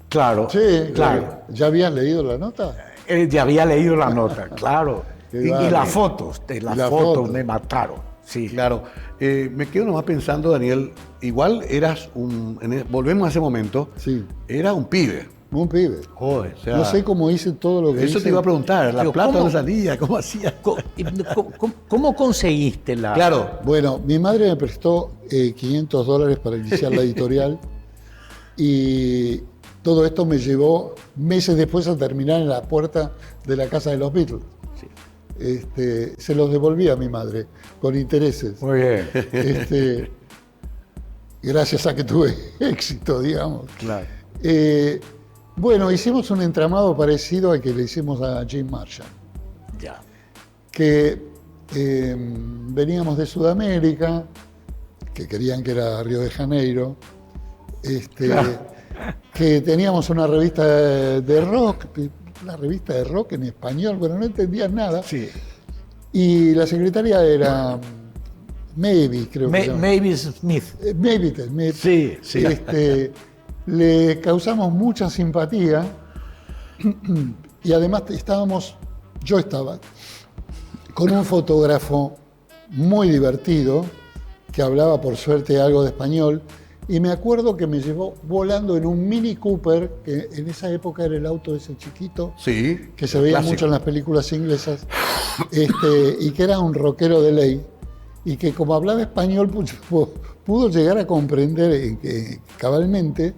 Claro, Sí, claro. ¿Ya habías leído la nota? Él ya había leído la nota, claro. Qué Y bárbaro. las fotos, las fotos me mataron. Sí, Claro. Me quedo nomás pensando, Daniel, igual eras volvemos a ese momento. Sí, Era un pibe. un pibe. Joder, o sea, No sé cómo hice todo lo que eso hice. te iba a preguntar. La Pero plata ¿cómo? no salía, ¿cómo hacía? ¿Cómo conseguiste la...? Claro. Bueno, mi madre me prestó $500 para iniciar la editorial y todo esto me llevó meses después a terminar en la puerta de la casa de los Beatles. Se los devolví a mi madre con intereses. Muy bien. Gracias a que tuve éxito, digamos. Claro. Bueno, hicimos un entramado parecido al que le hicimos a Jim Marshall, Ya. que veníamos de Sudamérica, que querían que era Río de Janeiro, que teníamos una revista de rock, en español, bueno, no entendían nada, Sí. y la secretaria era Maybe, creo que se llama. Maybe Smith. Maybe Smith. Sí, sí. Le causamos mucha simpatía y además yo estaba con un fotógrafo muy divertido que hablaba por suerte algo de español y me acuerdo que me llevó volando en un Mini Cooper, que en esa época era el auto ese chiquito Sí. que se veía clásico. mucho en las películas inglesas, y que era un rockero de ley, y que como hablaba español pudo llegar a comprender cabalmente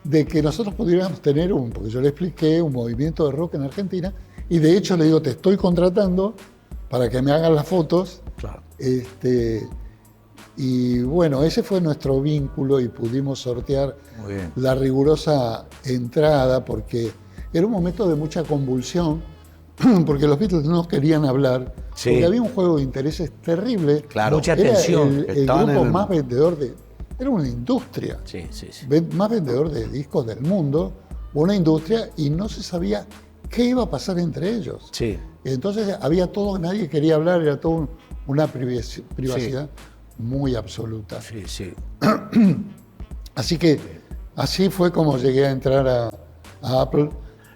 de que nosotros pudiéramos tener porque yo le expliqué, un movimiento de rock en Argentina, y de hecho le digo, te estoy contratando para que me hagan las fotos. Claro. Y bueno, ese fue nuestro vínculo y pudimos sortear Muy bien. la rigurosa entrada porque era un momento de mucha convulsión, porque los Beatles no querían hablar, Sí. porque había un juego de intereses terrible. Claro. Mucha Era tensión. el Estaban grupo en el- más vendedor era una industria, Sí, sí, sí. más vendedor de discos del mundo, una industria, y no se sabía qué iba a pasar entre ellos. Sí. Entonces había todo, nadie quería hablar, era todo una privacidad muy absoluta. Sí, sí. Así que así fue como llegué a entrar a Apple.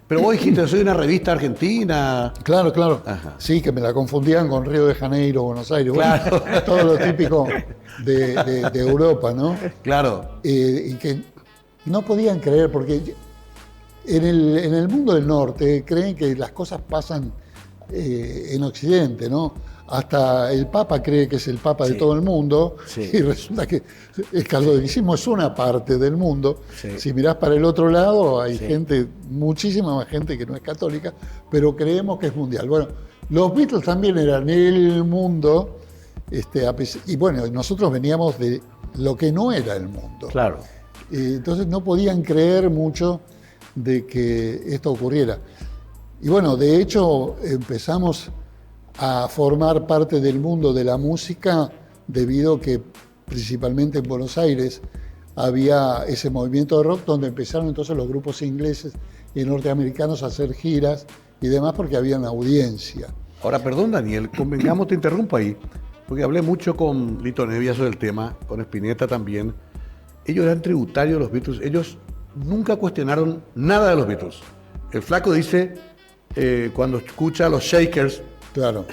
Pero vos dijiste, soy una revista argentina. Claro, claro. Ajá. Sí, que me la confundían con Río de Janeiro, Buenos Aires. Bueno, todo lo típico de Europa, ¿no? Claro. Y que no podían creer, porque en el mundo del norte creen que las cosas pasan en Occidente, ¿no? Hasta el Papa cree que es el Papa de Sí. todo el mundo, Sí. y resulta que el catolicismo es una parte del mundo. Sí. Si mirás para el otro lado, hay Sí. gente, muchísima más gente que no es católica, pero creemos que es mundial. Bueno, los Beatles también eran el mundo, y bueno, nosotros veníamos de lo que no era el mundo. Claro. Entonces no podían creer mucho de que esto ocurriera. Y bueno, de hecho empezamos a formar parte del mundo de la música debido a que principalmente en Buenos Aires había ese movimiento de rock donde empezaron entonces los grupos ingleses y norteamericanos a hacer giras y demás porque había una audiencia. Ahora, perdón, Daniel, convengamos, te interrumpo ahí, porque hablé mucho con Lito Nevia sobre el tema, con Spinetta también. Ellos eran tributarios de los Beatles, ellos nunca cuestionaron nada de los Beatles. El flaco dice, cuando escucha a los Shakers, Claro.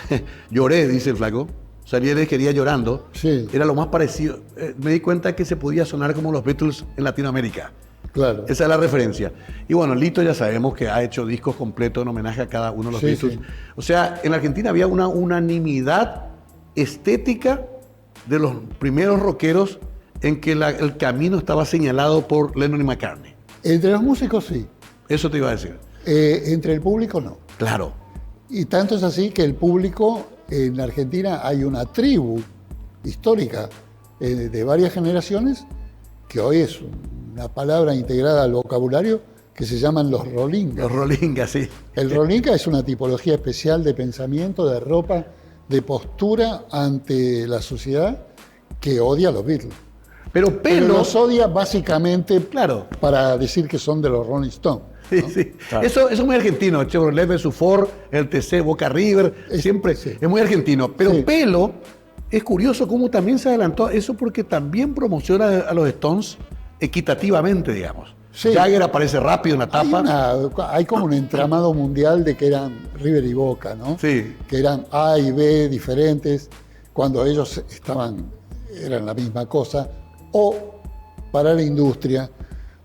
lloré, dice el flaco, salí de quería llorando, Sí. era lo más parecido. Me di cuenta que se podía sonar como los Beatles en Latinoamérica. Claro. Esa es la referencia. Y bueno, Lito ya sabemos que ha hecho discos completos en homenaje a cada uno de los Sí, Beatles. sí. O sea, en Argentina había una unanimidad estética de los primeros rockeros en que el camino estaba señalado por Lennon y McCartney. Entre los músicos sí, Eso te iba a decir. entre el público no. Claro. Y tanto es así que el público en Argentina hay una tribu histórica de varias generaciones que hoy es una palabra integrada al vocabulario que se llaman los rolingas. Los Rolingas, sí. El rolinga es una tipología especial de pensamiento, de ropa, de postura ante la sociedad que odia a los Beatles. Pero Pero pelo. los odia básicamente Claro. para decir que son de los Rolling Stones. Sí, sí. Claro. Eso es muy argentino. Chevrolet versus Ford, el TC, Boca River, siempre sí. es muy argentino. Pero Sí. Pelo, es curioso cómo también se adelantó a eso porque también promociona a los Stones equitativamente, digamos. Sí. Jagger aparece rápido en la tapa. Hay como un entramado mundial de que eran River y Boca, ¿no? Sí. Que eran A y B diferentes, cuando ellos eran la misma cosa, o para la industria,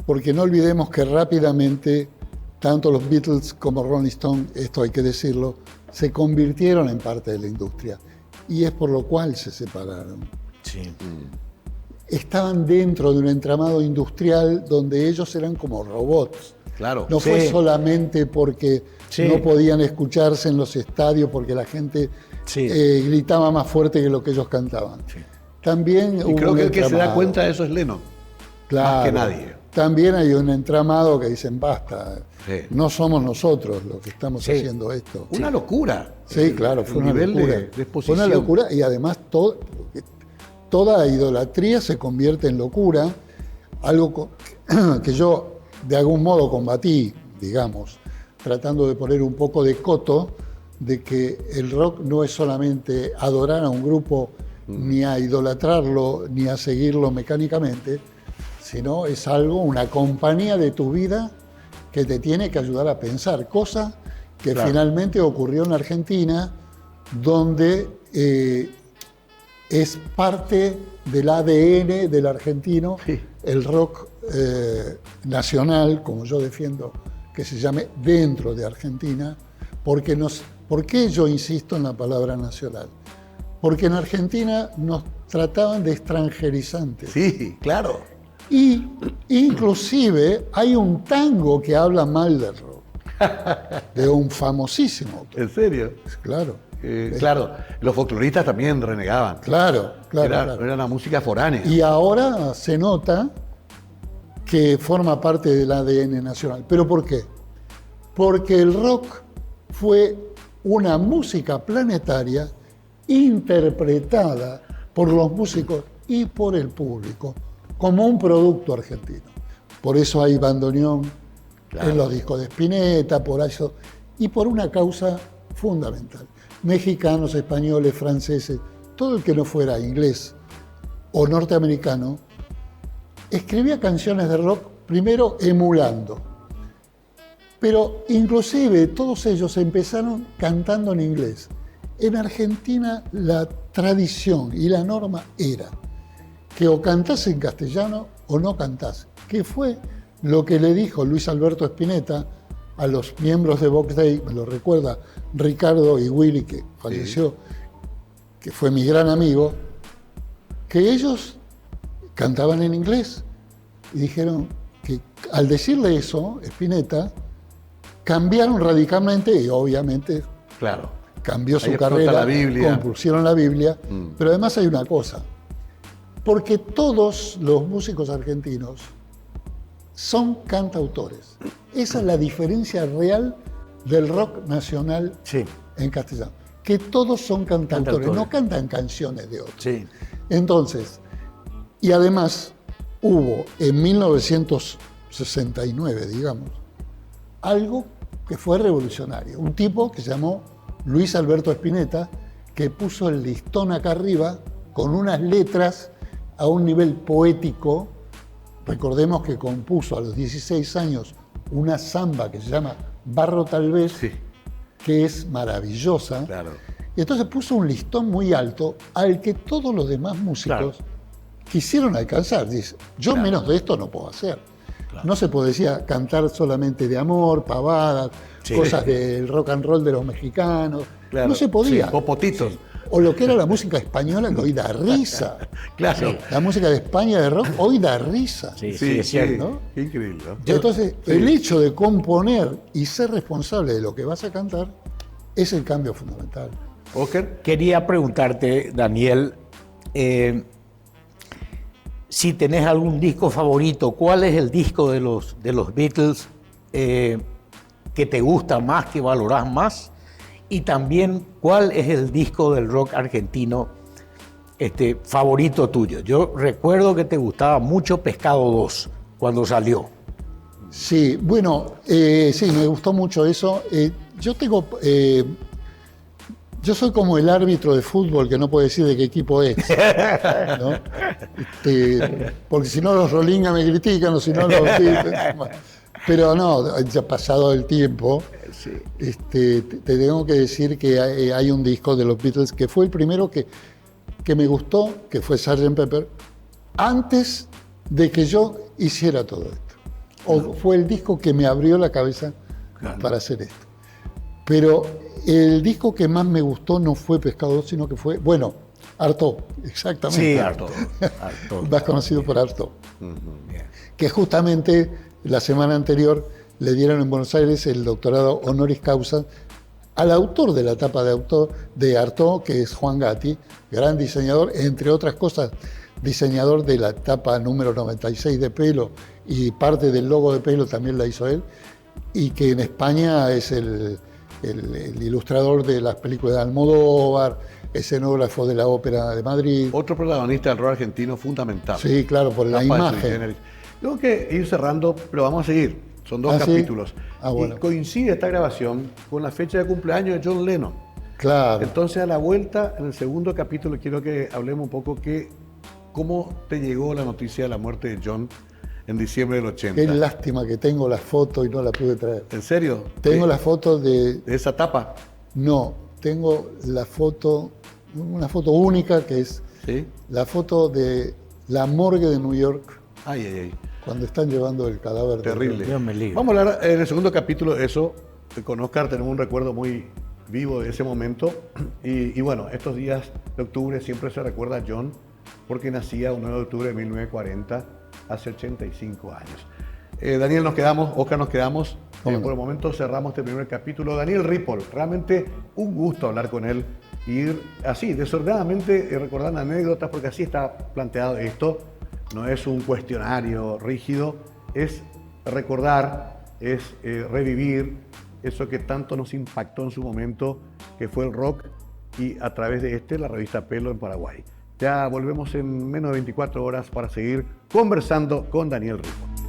porque no olvidemos que rápidamente tanto los Beatles como Rolling Stone, esto hay que decirlo, se convirtieron en parte de la industria, y es por lo cual se separaron. Sí. Estaban dentro de un entramado industrial donde ellos eran como robots. Claro. No Sí. fue solamente porque Sí. no podían escucharse en los estadios porque la gente Sí. gritaba más fuerte que lo que ellos cantaban. Sí. También Y hubo creo un que el que se da entramado. cuenta de eso es Lennon. Claro. más que nadie. También hay un entramado que dicen, basta, Sí. no somos nosotros los que estamos Sí. haciendo esto. Una locura. Sí, claro, fue El una nivel locura. de Fue exposición. una locura y además toda idolatría se convierte en locura, algo que yo de algún modo combatí, digamos, tratando de poner un poco de coto de que el rock no es solamente adorar a un grupo, ni a idolatrarlo, ni a seguirlo mecánicamente, sino es algo, una compañía de tu vida que te tiene que ayudar a pensar, cosa que Claro. finalmente ocurrió en Argentina, donde es parte del ADN del argentino, Sí. el rock nacional, como yo defiendo que se llame dentro de Argentina, porque ¿por qué yo insisto en la palabra nacional? Porque en Argentina nos trataban de extranjerizantes. Sí, claro. Y inclusive hay un tango que habla mal del rock, de un famosísimo autor. ¿En serio? Claro, Claro. Los folcloristas también renegaban. claro. Era una música foránea. Y ahora se nota que forma parte del ADN nacional. ¿Pero por qué? Porque el rock fue una música planetaria interpretada por los músicos y por el público como un producto argentino. Por eso hay bandoneón en los discos de Spinetta, por eso, y por una causa fundamental. Mexicanos, españoles, franceses, todo el que no fuera inglés o norteamericano, escribía canciones de rock primero emulando. Pero inclusive todos ellos empezaron cantando en inglés. En Argentina la tradición y la norma era que o cantase en castellano o no cantase, que fue lo que le dijo Luis Alberto Spinetta a los miembros de Box Day, me lo recuerda Ricardo y Willy, que falleció, que fue mi gran amigo, que ellos cantaban en inglés. Y dijeron que al decirle eso, Spinetta, cambiaron radicalmente y obviamente Claro. cambió Ahí su explota carrera, la Biblia. compusieron la Biblia, pero además hay una cosa, porque todos los músicos argentinos son cantautores. Esa es la diferencia real del rock nacional Sí. en castellano, que todos son cantautores, Cantautores. no cantan canciones de otros. Sí. Entonces, y además hubo en 1969, digamos, algo que fue revolucionario. Un tipo que se llamó Luis Alberto Spinetta, que puso el listón acá arriba con unas letras a un nivel poético. Recordemos que compuso a los 16 años una samba que se llama Barro tal vez, Sí, que es maravillosa. claro. Y entonces puso un listón muy alto al que todos los demás músicos quisieron alcanzar. Dice, yo menos de esto no puedo hacer. No se podía cantar solamente de amor, pavadas, cosas del rock and roll de los mexicanos. Claro, No se podía. sí, popotitos. O lo que era la música española, que hoy da risa. Claro. La música de España de rock hoy da risa. Sí, es cierto. ¿no? Qué increíble, ¿no? Entonces, el hecho de componer y ser responsable de lo que vas a cantar es el cambio fundamental. Oscar. Quería preguntarte, Daniel, si tenés algún disco favorito, ¿cuál es el disco de los Beatles que te gusta más, que valorás más? Y también, ¿cuál es el disco del rock argentino favorito tuyo? Yo recuerdo que te gustaba mucho Pescado 2 cuando salió. Sí, bueno, sí, me gustó mucho eso. Yo soy como el árbitro de fútbol que no puede decir de qué equipo es, ¿no? Porque si no los Rolinga me critican, o si no los... Pero no, ya pasado el tiempo, te tengo que decir que hay un disco de los Beatles que fue el primero que me gustó, que fue Sgt. Pepper, antes de que yo hiciera todo esto. O fue el disco que me abrió la cabeza para hacer esto. Pero el disco que más me gustó no fue Pescado 2, sino que fue, bueno, Artaud, exactamente. Sí, Artaud. Más conocido por Artaud. Que justamente la semana anterior le dieron en Buenos Aires el doctorado honoris causa al autor de la tapa de Artaud, que es Juan Gatti, gran diseñador, entre otras cosas, diseñador de la tapa número 96 de Pelo, y parte del logo de Pelo también la hizo él, y que en España es el ilustrador de las películas de Almodóvar, escenógrafo de la Ópera de Madrid. Otro protagonista del rock argentino fundamental. Sí, claro, por la Tapa de Sui imagen. Generis. Tengo que ir cerrando, pero vamos a seguir. Son 2 ¿Ah, sí? capítulos. Bueno. Y coincide esta grabación con la fecha de cumpleaños de John Lennon. Claro. Entonces, a la vuelta, en el segundo capítulo, quiero que hablemos un poco cómo te llegó la noticia de la muerte de John en diciembre del 80. Qué lástima que tengo la foto y no la pude traer. ¿En serio? Tengo la foto de... esa tapa. No, tengo la foto, una foto única que es ¿Sí? la foto de la morgue de New York Ay, ay, ay. cuando están llevando el cadáver. de Terrible. Dios me libre. Vamos a hablar en el segundo capítulo de eso. Con Oscar tenemos un recuerdo muy vivo de ese momento. Y bueno, estos días de octubre siempre se recuerda a John porque nacía un 9 de octubre de 1940, hace 85 años. Daniel, nos quedamos, Oscar, nos quedamos. Por el momento cerramos este primer capítulo. Daniel Ripoll, realmente un gusto hablar con él y ir así, desordenadamente, recordando anécdotas, porque así está planteado esto. No es un cuestionario rígido, es recordar, es revivir eso que tanto nos impactó en su momento, que fue el rock, y a través de la revista Pelo en Paraguay. Ya volvemos en menos de 24 horas para seguir conversando con Daniel Ripoll.